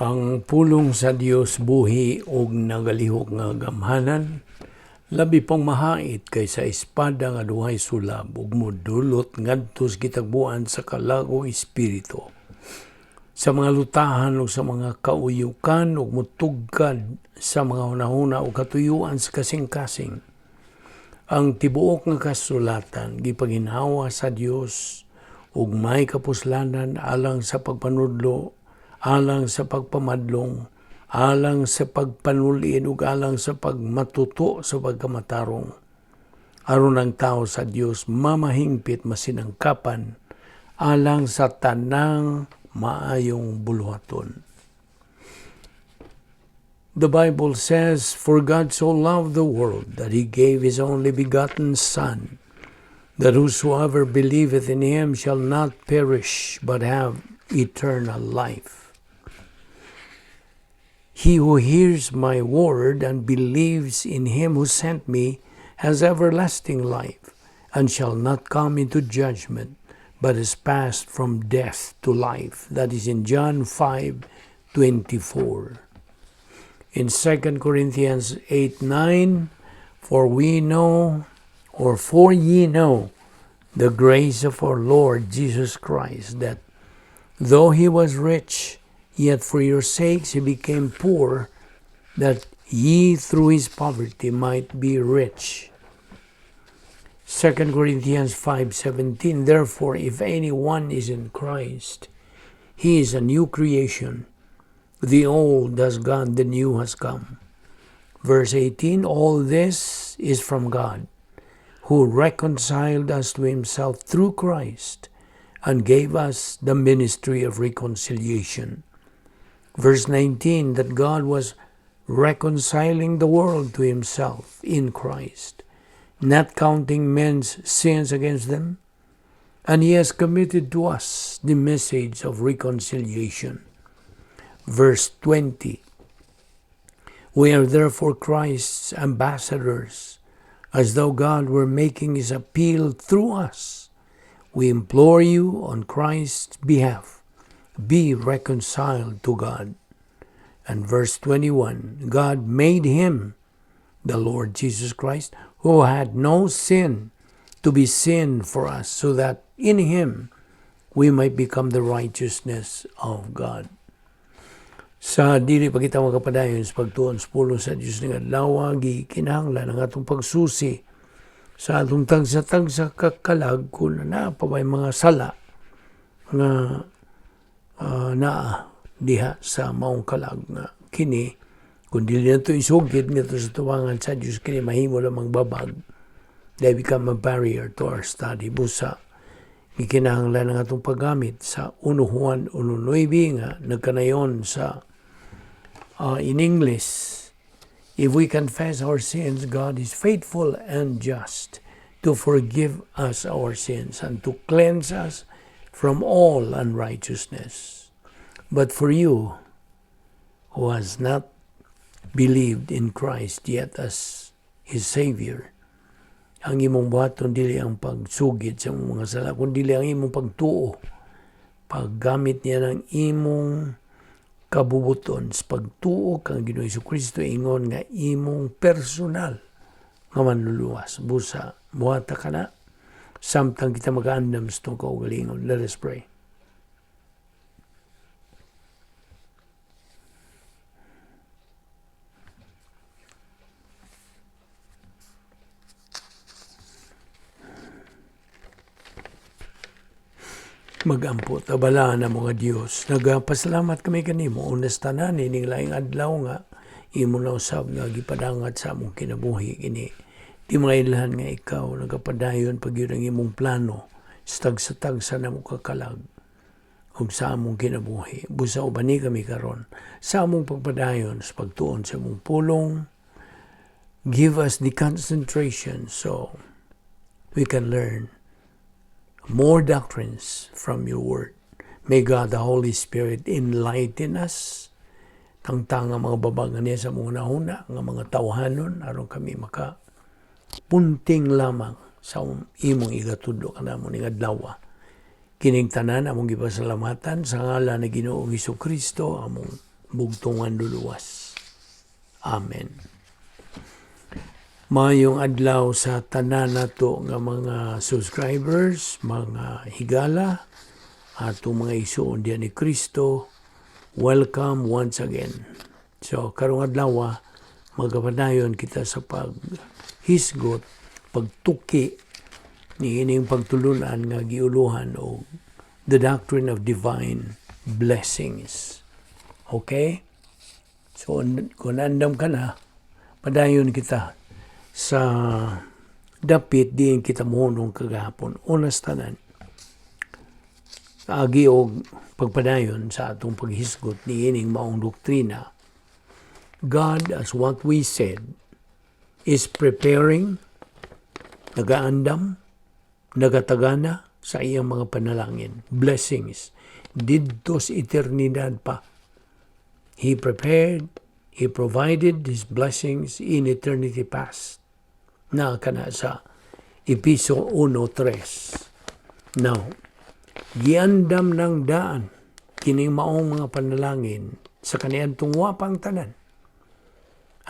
Ang pulong sa Dios buhi og nagalihok nga gamhanan, labi pang mahait kaysa espada nga duhay sulab ug modulot ngadto sa kitagbuan sa kalago espiritu. Sa mga lutahan ug sa mga kauyukan ug mutugkad sa mga hunahuna ug katuyuan sa kasing-kasing. Ang tibuok nga kasulatan gipaginhawa sa Dios ug may kapuslanan alang sa pagpanudlo, alang sa pagpamadlong, alang sa pagpanulin ug alang sa pagmatuto sa pagkamatarong. Aron ang tao sa Dios mamahingpit masinangkapan alang sa tanang maayong buluhaton. The Bible says, "For God so loved the world that He gave His only begotten Son, that whosoever believeth in Him shall not perish but have eternal life. He who hears my word and believes in Him who sent me has everlasting life, and shall not come into judgment, but is passed from death to life." That is in John 5:24. In 2 Corinthians 8:9, For ye know the grace of our Lord Jesus Christ, that though He was rich, yet for your sakes He became poor, that ye through His poverty might be rich. 2 Corinthians 5:17, Therefore, if anyone is in Christ, he is a new creation. The old has gone, the new has come. Verse 18, All this is from God, who reconciled us to Himself through Christ, and gave us the ministry of reconciliation. Verse 19, that God was reconciling the world to Himself in Christ, not counting men's sins against them, and He has committed to us the message of reconciliation. Verse 20, We are therefore Christ's ambassadors, as though God were making His appeal through us. We implore you on Christ's behalf, be reconciled to God. And verse 21, God made Him, the Lord Jesus Christ, who had no sin, to be sin for us, so that in Him we might become the righteousness of God. Sa dili pa kita magapadayon sa pagtuon sa pulong sa Diyos nga adlaw, gikinahanglan ang atong pagsusi sa atong tagsa-tagsa kakalag kung na pa may mga sala nga naa diha sa maong kalag nga kini kung dili na ito isugid nito sa tuwangan sa Diyos, kini mahimo lamang babag, they become a barrier to our study. Busa gikinahanglan ang atong paggamit sa 1 Juan 1:9 nga nagkanayon sa in English, if we confess our sins, God is faithful and just to forgive us our sins and to cleanse us from all unrighteousness. But for you who has not believed in Christ yet as His Savior, ang imong buhaton dili ang pagsugid sa mga sala, kundi ang imong pagtuo, paggamit niya ng imong kabubuton sa pagtuo kang Ginoong Jesucristo, ingon nga imong personal nga manluluwas. Busa, buhata ka na, samtang kita mag-aandam sa itong kaugalingon. Let us pray. Magampo, tabalaan na mga Diyos. Nagpasalamat kami kanimo, unas tanan, ining laing adlaw nga, imo na usab nga gipadangat sa among kinabuhi kini. Di mailhan nga ikaw, nagapadayon pag yun ang imong plano, sa tagsa na mo kakalag, ug sa among kinabuhi. Busa ubani kami karon sa among pagpadayon, sa pagtuon sa among pulong. Give us the concentration so we can learn more doctrines from your word. May God the Holy Spirit enlighten us tangtang nga mga babagan niya sa mga huna nga mga tawhanon aron kami maka punting lamang sa imong igatudlo kanamo ning adlaw. Kining tanan among gipasalamatan sa ngalan ni Ginoong Hesukristo among bugtungan luluwas. Amen. Mayong adlaw sa tanan nato nga mga subscribers, mga higala, atong mga igsoon diyan ni Kristo. Welcome once again. So karong adlaw magapadayon kita sa paghisgot, pagtuki ni ining pagtulunan nga giuluhan o the doctrine of divine blessings. Okay? So kung andam ka na, padayon kita sa dapit diin kita mohonong kagahapon. Unas tanan, agi og pagpadayon sa atong paghisgot ni ining maong doktrina. God, as what we said, is preparing, nagaandam, nagatagana sa iyang mga panalangin, blessings, didto sa eternidad pa. He prepared, He provided His blessings in eternity past. Na kana sa Episo 1:3. Now, giandam ng daan kining maong mga panalangin sa kaniadtong wapang tanan.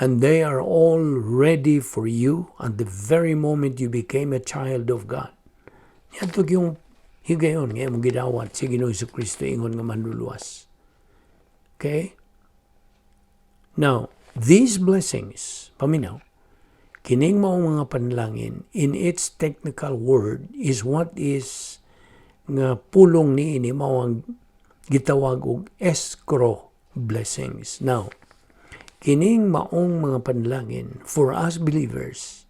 And they are all ready for you at the very moment you became a child of God. Yato yung higayon nga mong gidawat si Ginoong Jesucristo ingon nga manluluwas. Okay? Now, these blessings, paminaw, kining maong mga panalangin, in its technical word, is what is nga pulong ni ini mawang gitawag og escrow blessings. Now, kining maong mga panalangin for us believers,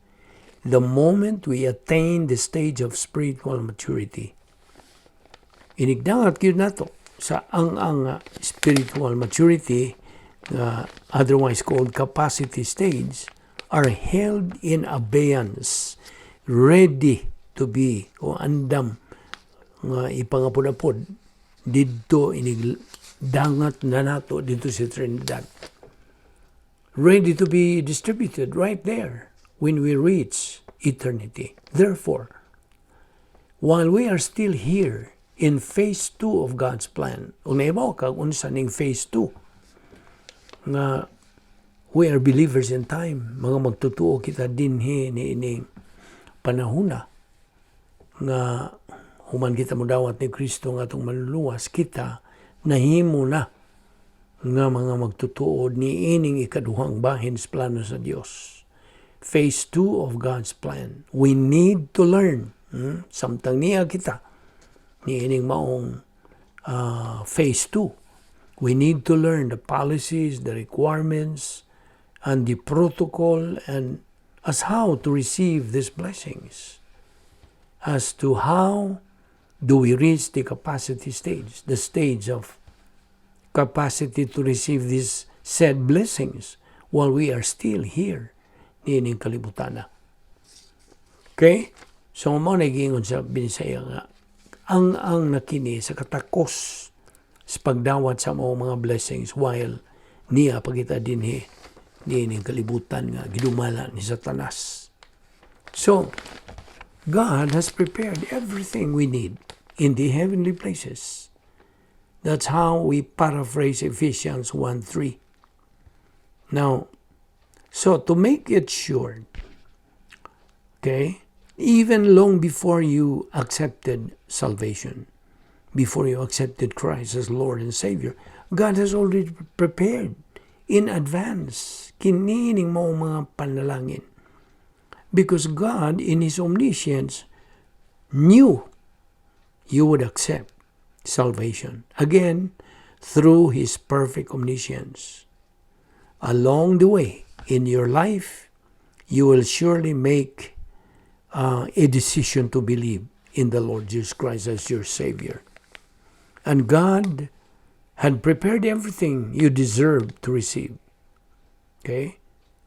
the moment we attain the stage of spiritual maturity, inigdangat gyud nato sa ang spiritual maturity, otherwise called capacity stage, are held in abeyance, ready to be o andam nga ipangapod-apod didto inigdangat na nato dito sa Trinidad. Ready to be distributed right there when we reach eternity. Therefore, while we are still here in phase 2 of God's plan, unabaw ka unsa ning phase 2 nga we are believers in time, mga magtutuo kita dinhi ni ining panahuna nga human kita modawat ni Kristo nga atong manluluwas, kita nahimo na nga mga magtutuo ni ining ikaduhang bahin sa plano sa Dios. Phase 2 of God's plan. We need to learn. Samtang niya kita ni ining maong phase 2. We need to learn the policies, the requirements, and the protocol, and as how to receive these blessings. As to how do we reach the capacity stage, the stage of capacity to receive these said blessings while we are still here nining kalibutan na. Okay? So, mo nagingon sa Binisaya nga, ang nakini sa katakos sa pagdawat sa mga blessings while niya pagita dinhi nining kalibutan nga gidumala ni Satanas. So, God has prepared everything we need in the heavenly places. That's how we paraphrase Ephesians 1:3. Now, so to make it short, okay, even long before you accepted salvation, before you accepted Christ as Lord and Savior, God has already prepared in advance kinining mga panalangin. Because God, in His omniscience, knew you would accept salvation. Again, through His perfect omniscience. Along the way, in your life, you will surely make a decision to believe in the Lord Jesus Christ as your Savior. And God had prepared everything you deserve to receive. Okay?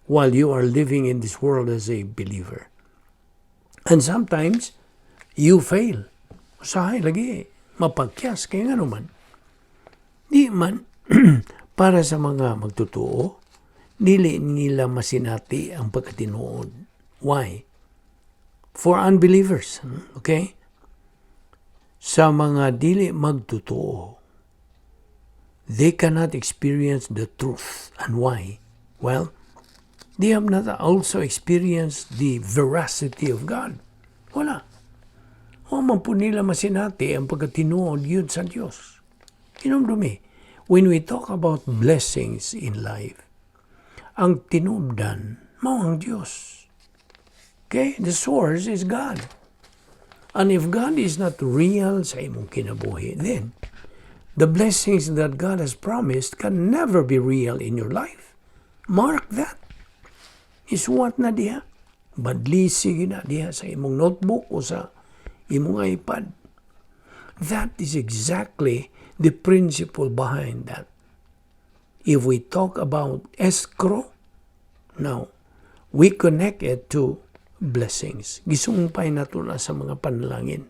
While you are living in this world as a believer. And sometimes, you fail. Usahay lagi, mapagkyas, kaya nga naman. Di man, para sa mga magtutuo, dili nila masinati ang pagkatinuod. Why? For unbelievers. Okay? Sa mga dili magtutuo, they cannot experience the truth. And why? Well, they have not also experienced the veracity of God. Wala. O man po nila masinati ang pagkatinuod yun sa Diyos. Inumdumi, when we talk about blessings in life, ang tinubdan, mao ang Diyos. Okay? The source is God. And if God is not real sa imong kinabuhi, then the blessings that God has promised can never be real in your life. Mark that. Isuwat na diha. Badlisi na diha sa imong notebook o sa imong iPad. That is exactly the principle behind that. If we talk about escrow, now, we connect it to blessings. Gisumpay nato na sa mga panalangin.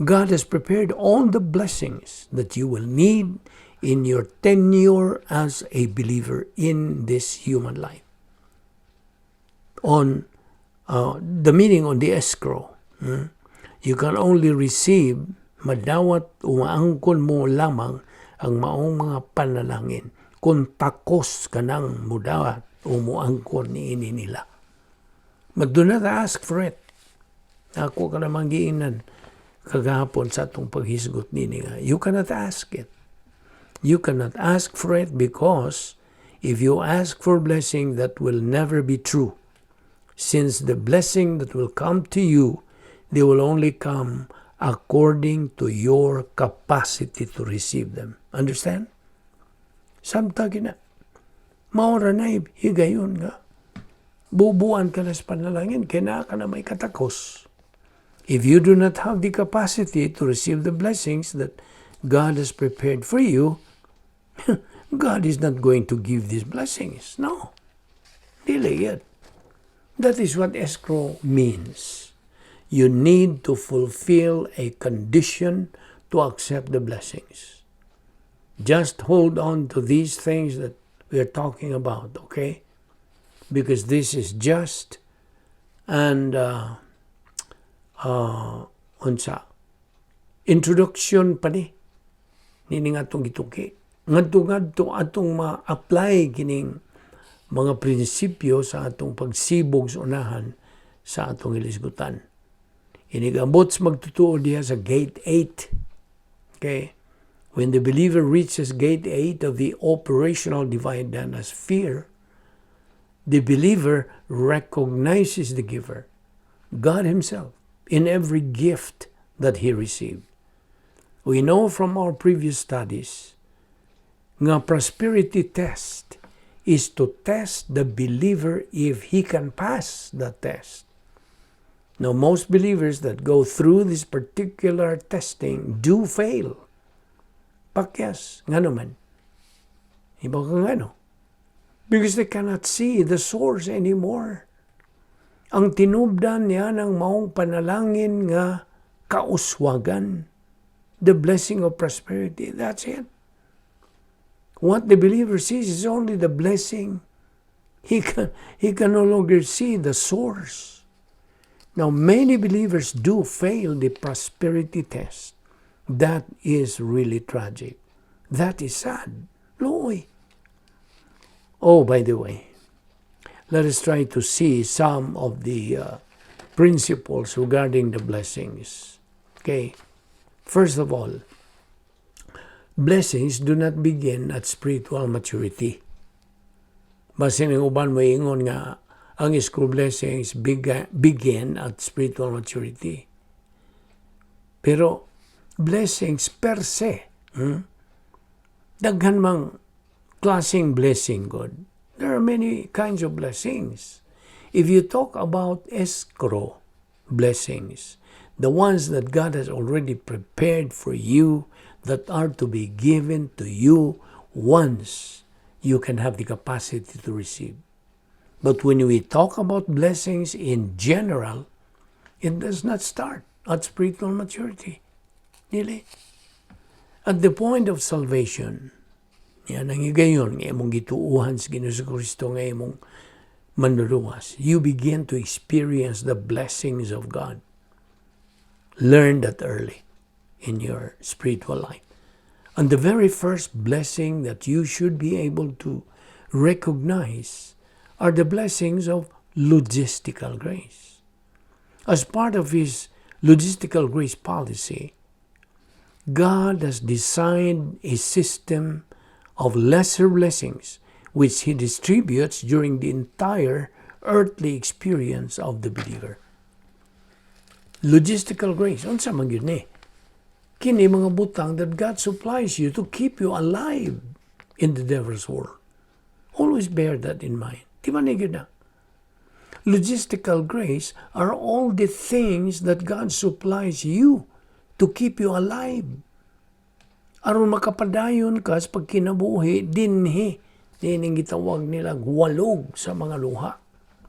God has prepared all the blessings that you will need in your tenure as a believer in this human life. On the meaning on the escrow, you can only receive madawat o maangkon mo lamang ang maong mga panalangin kung takos ka nang mudawat o muangkon ni ini nila. But do not ask for it. Ako ka namang giinan kagahapon sa atong paghisgot nini nga. You cannot ask it. You cannot ask for it because if you ask for blessing, that will never be true. Since the blessing that will come to you, they will only come according to your capacity to receive them. Understand? Samtagi na. Maura na higayon nga. Bubuan ka na sa panalangin, kaya ka na may katakos. If you do not have the capacity to receive the blessings that God has prepared for you, God is not going to give these blessings. No. Delay it. That is what escrow means. You need to fulfill a condition to accept the blessings. Just hold on to these things that we are talking about, okay? Because this is just and introduction pa ni nining atong gituki. Ngadto atong ma-apply kining mga prinsipyo sa atong pagsibog sa unahan sa atong ilisgutan. Inigambot magtutuo diha sa gate 8. Okay? When the believer reaches gate 8 of the operational divine done as fear, the believer recognizes the giver, God Himself, in every gift that he received. We know from our previous studies nga prosperity test is to test the believer if he can pass the test. Now, most believers that go through this particular testing do fail. Pakyas, nga naman. Iba ka nga no? Because they cannot see the source anymore. Ang tinubdan niya ng maong panalangin nga kauswagan, the blessing of prosperity, that's it. What the believer sees is only the blessing. He can no longer see the source. Now, many believers do fail the prosperity test. That is really tragic. That is sad. Loy. Oh, by the way, let us try to see some of the principles regarding the blessings. Okay? First of all, blessings do not begin at spiritual maturity. Basin ng uban mo ingon nga ang school blessings begin at spiritual maturity. Pero blessings per se, daghan mang klaseng blessing, God. There are many kinds of blessings. If you talk about escrow blessings, the ones that God has already prepared for you, that are to be given to you once you can have the capacity to receive. But when we talk about blessings in general, it does not start at spiritual maturity. Really? At the point of salvation, yan ang igayon, nga imong gituuhan sa Ginoong Kristo, nga imong manluluwas, you begin to experience the blessings of God. Learn that early in your spiritual life. And the very first blessing that you should be able to recognize are the blessings of logistical grace. As part of His logistical grace policy, God has designed a system of lesser blessings which He distributes during the entire earthly experience of the believer. Logistical grace, unsa man gyud ni? Kini mga butang that God supplies you to keep you alive in the devil's world. Always bear that in mind. Di ba na gyud na? Logistical grace are all the things that God supplies you to keep you alive. Aron makapadayon ka sa pagkinabuhi, dinhi. Din ang gitawag nila walog sa mga luha.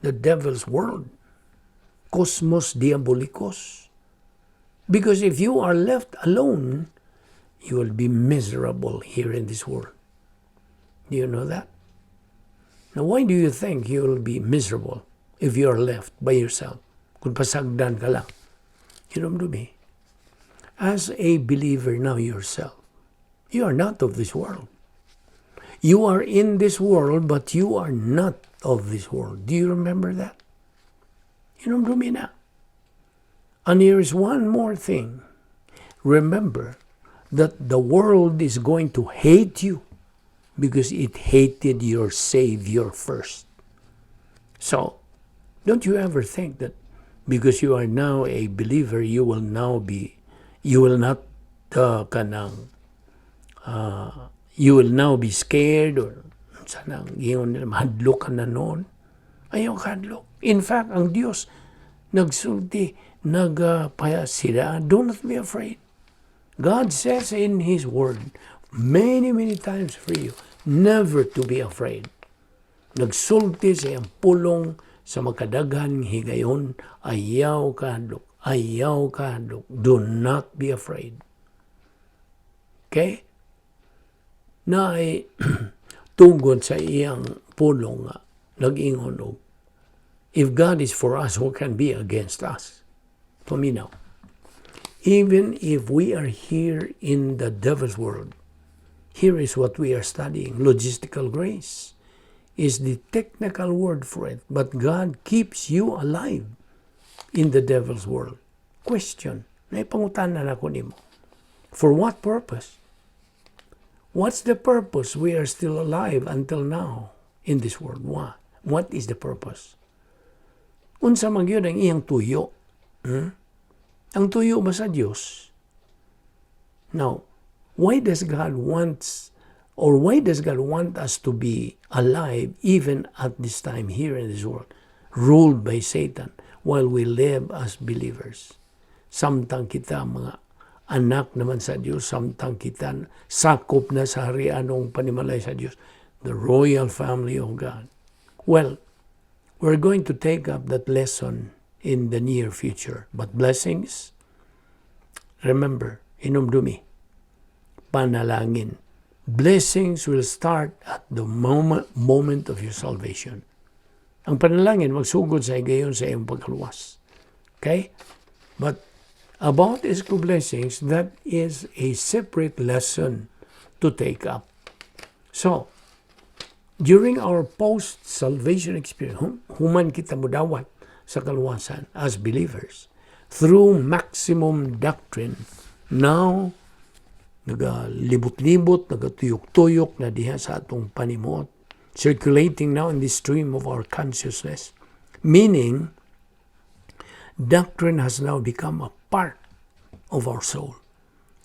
The devil's world. Cosmos diabolicos. Because if you are left alone, you will be miserable here in this world. Do you know that? Now, why do you think you will be miserable if you are left by yourself? Kung pasagdan ka lang. You know me? As a believer now yourself, you are not of this world. You are in this world, but you are not of this world. Do you remember that? You know me na. And here is one more thing. Remember that the world is going to hate you because it hated your Savior first. So, don't you ever think that because you are now a believer, you will not be scared or sanang yun nila mahadlok ka na noon. Ayaw kahadlok. In fact, ang Diyos nagsulti, sila, do not be afraid. God says in His Word many, many times for you, never to be afraid. Nagsulti sa iyang pulong sa makadaghan higayon, ayaw kahadlok, ayaw kahadlok. Do not be afraid. Okay? Na ay tungod sa iyang pulong nga, nag-ingon og, if God is for us, who can be against us? Paminaw. Even if we are here in the devil's world, here is what we are studying. Logistical grace is the technical word for it, but God keeps you alive in the devil's world. Question, naipangutanan ako nimo. For what purpose? What's the purpose we are still alive until now in this world? What is the purpose? Unsa man gyud ang iyang tuyo? Ang tuyo ba sa Dios? Now, why does God want us to be alive even at this time here in this world, ruled by Satan, while we live as believers? Samtang kita mga anak naman sa Diyos, samtang kita sakop na sa harianong panimalay sa Diyos, the royal family of God. Well, we're going to take up that lesson in the near future. But blessings, remember, inumdumi, panalangin. Blessings will start at the moment of your salvation. Ang panalangin, magsugod sa igayon sa iyong pagkaluwas. Okay? But about spiritual blessings, that is a separate lesson to take up. So, during our post-salvation experience, human kita mudawat sa kaluwasan as believers, through maximum doctrine, now, nagalibot-libot, nagatuyok-tuyok na diha sa atong panimot, circulating now in the stream of our consciousness, meaning, doctrine has now become a part of our soul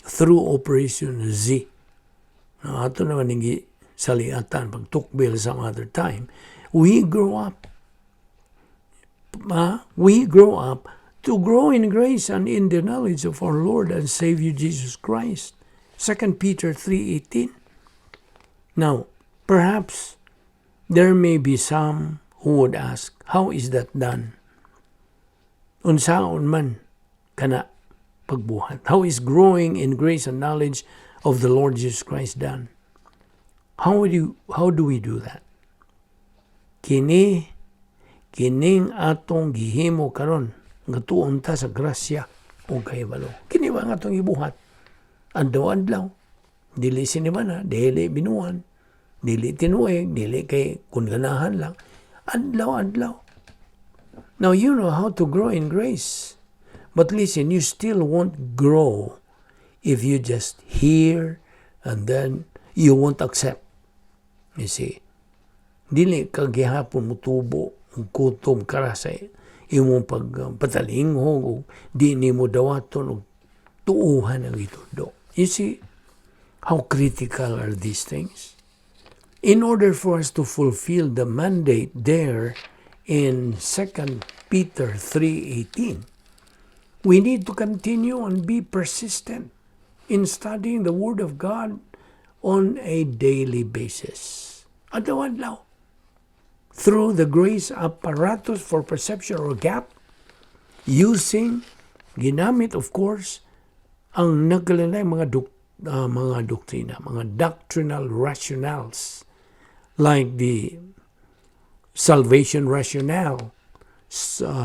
through Operation Z. Now, ato naman yung saliatan, pagtukbil some other time, we grow up to grow in grace and in the knowledge of our Lord and Savior Jesus Christ. 2 Peter 3:18. Now, perhaps there may be some who would ask, how is that done? Unsaon man kana pagbuhat? How is growing in grace and knowledge of the Lord Jesus Christ done? How do we do that? Kining atong gihimo karon ngatuon ta sa grasya o kahibalo. Kini ba nga atong ibuhat? Adlaw-adlaw. Dili sinimana, dili binuan, dili tinuig, dili kay kung ganahan lang. Adlaw. Now, you know how to grow in grace. But listen, you still won't grow if you just hear and then you won't accept. You see, dili ka gihapon mo tubo, kutom karasay, imong pagpatalingho, o di ni mo dawaton, o tuuhan ang itudo. You see how critical are these things? In order for us to fulfill the mandate there in 2 Peter 3:18, we need to continue and be persistent in studying the Word of God on a daily basis. Adlaw-adlaw. Through the grace apparatus for perception or gap, ginamit of course, ang nagkalalay mga doktrina, mga doctrinal rationales, like the salvation rationale,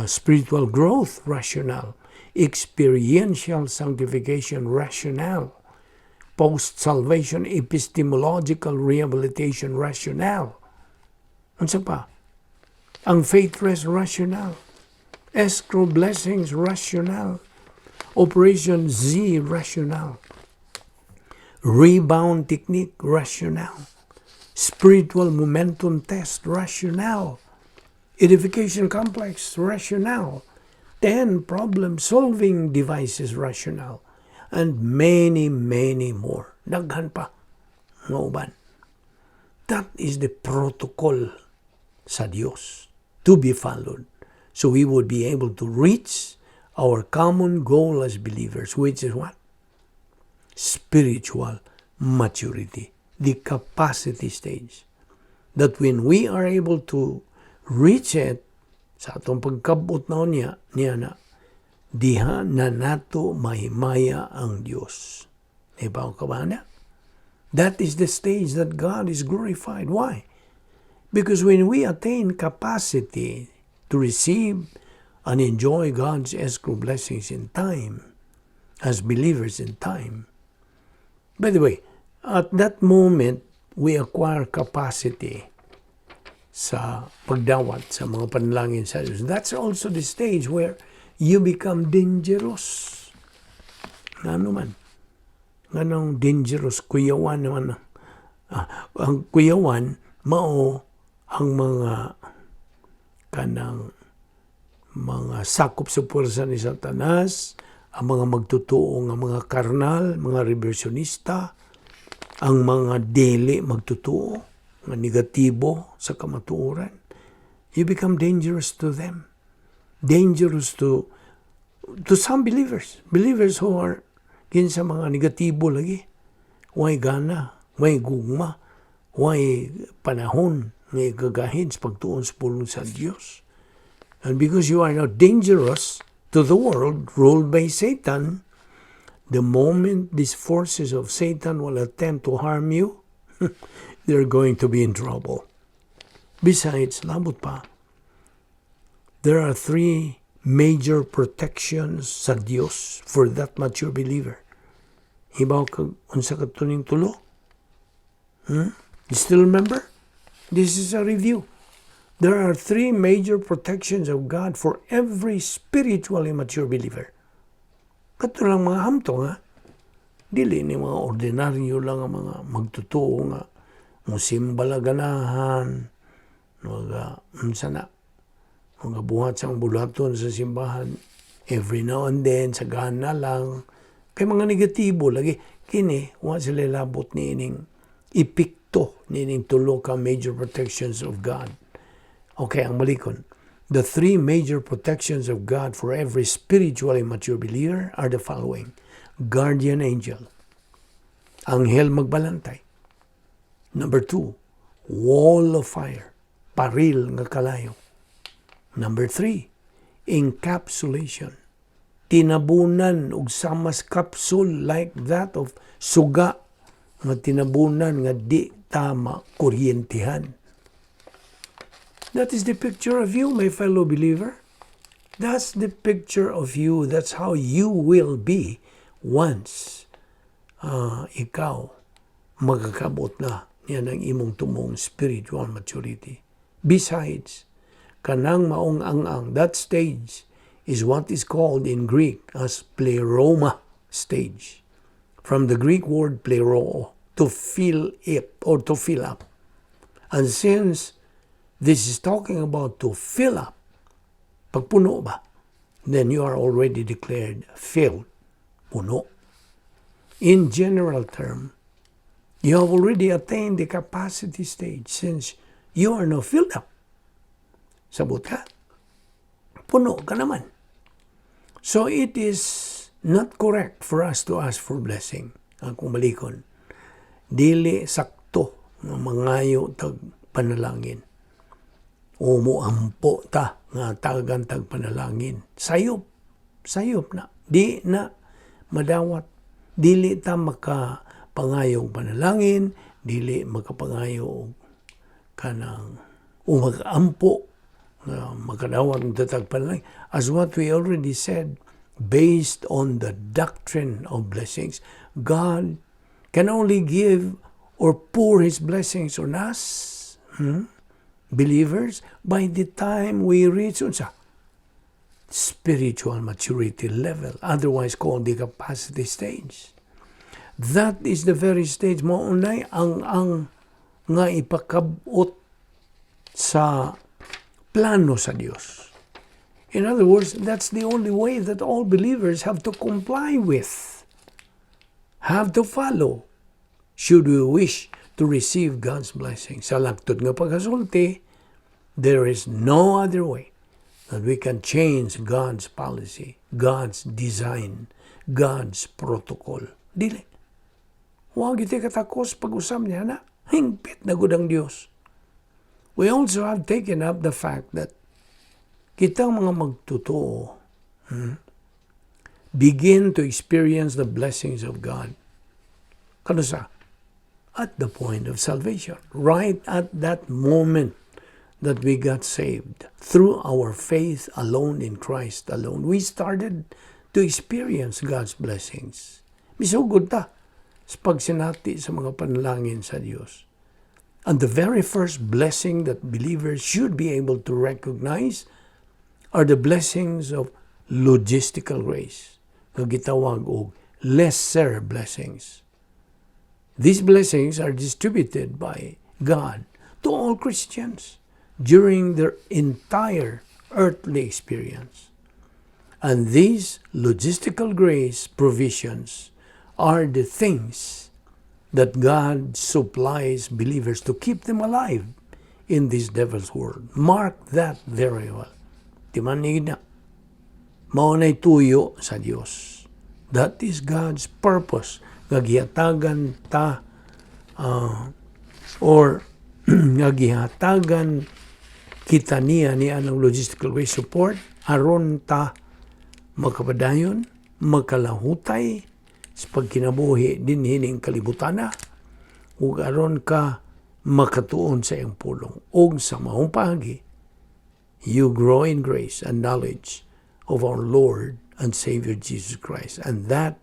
spiritual growth rationale, experiential sanctification rationale, post-salvation epistemological rehabilitation rationale. Ano pa? Ang faith rest rationale, escrow blessings rationale, Operation Z rationale, rebound technique rationale, spiritual momentum test rationale, edification complex rationale, 10 problem-solving devices rationale, and many, many more. Daghan pa. Nga uban. That is the protocol sa Diyos to be followed. So we would be able to reach our common goal as believers, which is what? Spiritual maturity. The capacity stage. That when we are able to reach it, sa atong pagkabot na niya na, diha na nato mahimaya ang Diyos. Diba ka ba na? That is the stage that God is glorified. Why? Because when we attain capacity to receive and enjoy God's escrow blessings in time, as believers in time. By the way, at that moment, we acquire capacity sa pagdawat sa mga panalangin sa Diyos. That's also the stage where you become dangerous. Ano man? Anong dangerous? Kuyawan naman. Ang kuyawan, mao ang mga kanang mga sakop sa pwersa ni Satanas, ang mga magtutuo ng mga karnal, mga reversionista, ang mga dili magtutuo, mga negatibo sa kamatuoran. You become dangerous to them. Dangerous to some believers. Believers who are kinsa mga negatibo lagi. Way gana, way gugma, way panahon ng gagahin sa pagtuon sa pulong sa Diyos. And because you are now dangerous to the world ruled by Satan, the moment these forces of Satan will attempt to harm you, they're going to be in trouble. Besides, labot pa, there are 3 major protections sa Diyos for that mature believer. Hibaw kag unsa katuning tulo? You still remember? This is a review. There are 3 major protections of God for every spiritually mature believer. Kato lang mga hamto nga. Dili ni mga ordinaryo lang ang mga magtutuo nga. Musimbala ganahan. Mga buhat sa bulaton sa simbahan. Every now and then, sa gana lang. Kay mga negatibo lagi. Kini, wa sila labot ni ining ipikto ni ining tulo ka major protections of God. Okay, ang malikon. The 3 major protections of God for every spiritually mature believer are the following. Guardian angel. Anghel magbalantay. Number 2, wall of fire. Paril nga kalayo. Number 3, encapsulation. Tinabunan og samas capsule like that of suga nga tinabunan nga di tama kuryentihan. That is the picture of you, my fellow believer. That's the picture of you. That's how you will be once ikaw magkakabot na yan ang imong tumong spiritual maturity. Besides, kanang maong ang that stage is what is called in Greek as pleroma stage. From the Greek word plero, to fill it or to fill up. And since this is talking about to fill up, pag puno ba, then you are already declared filled, puno. In general term, you have already attained the capacity stage since you are now filled up. Sabot ka, puno ka naman. So it is not correct for us to ask for blessing. Kung malikon, dili sakto nga mangayo tag panalangin. O moampo ta nga tagan tag panalangin. Sayop na. Di na madawat. Dili ta makapangayong panalangin, dili makapangayo kanang umag-ampo nga makadawat ng tatag panalangin. As what we already said, based on the doctrine of blessings, God can only give or pour His blessings on us, believers, by the time we reach spiritual maturity level, otherwise called the capacity stage. That is the very stage mo unay ang nga ipakabot sa plano sa Dios. In other words, that's the only way that all believers have to comply with, have to follow, should we wish to receive God's blessing. Sa lagtod nga pagkasulti, there is no other way that we can change God's policy, God's design, God's protocol. Dili. Huwag iti katakos pag-usam niya na, hingpit na gudang Diyos. We also have taken up the fact that kitang mga magtotoo begin to experience the blessings of God. Kano sa? At the point of salvation. Right at that moment that we got saved. Through our faith alone in Christ alone, we started to experience God's blessings. Misugod ta sa pagsinati sa mga panalangin sa Diyos. And the very first blessing that believers should be able to recognize are the blessings of logistical grace, nga gitawag og lesser blessings. These blessings are distributed by God to all Christians during their entire earthly experience. And these logistical grace provisions are the things that God supplies believers to keep them alive in this devil's world. Mark that very well. Timanig na. Maunay tuyo sa Diyos. That is God's purpose. Gagihatagan ta gagihatagan kita niya ng logistical grace support aron ta makapadayon, makalahutay sa pagkinabuhi din hining kalibutana ug aron ka makatuon sa iyong pulong. Ug sa maong paagi, you grow in grace and knowledge of our Lord and Savior Jesus Christ. And that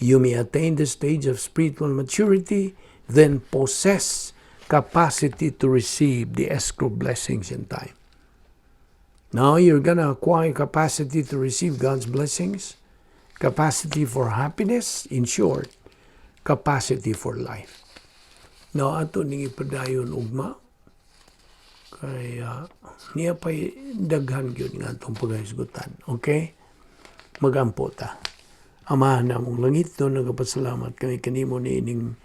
you may attain the stage of spiritual maturity, then possess capacity to receive the escrow blessings in time. Now you're going to acquire capacity to receive God's blessings, capacity for happiness, in short, capacity for life. Now, ato ning ipadayon ugma, kaya niya pa'y daghan yun nga itong paghahisgutan. Okay? Magampo ta. Amahan na mong langit doon, nagpasalamat kami kanimo ni ining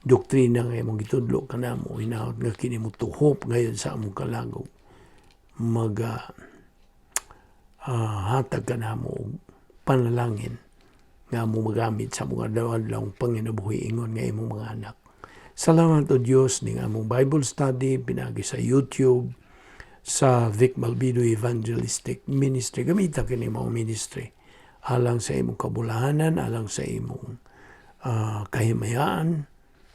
doktrina nga mong gitudlo ka na mo, hinahot nga kini mo tuhop ngayon sa among kalagog. Hatag ka na mo panalangin nga mo magamit sa mga dawadlang panginabuhi ingon nga imong mga anak. Salamat o Diyos ning among Bible study, pinagi sa YouTube, sa Vic Balbido Evangelistic Ministry. Gamita kini mga ministry. Alang sa imong kabulahanan, alang sa imong kahimayaan,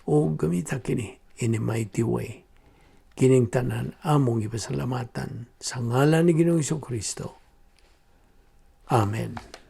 o gamita kini in a mighty way. Kining tanan among ipasalamatan sa ngalan ni Ginoong Kristo. Amen.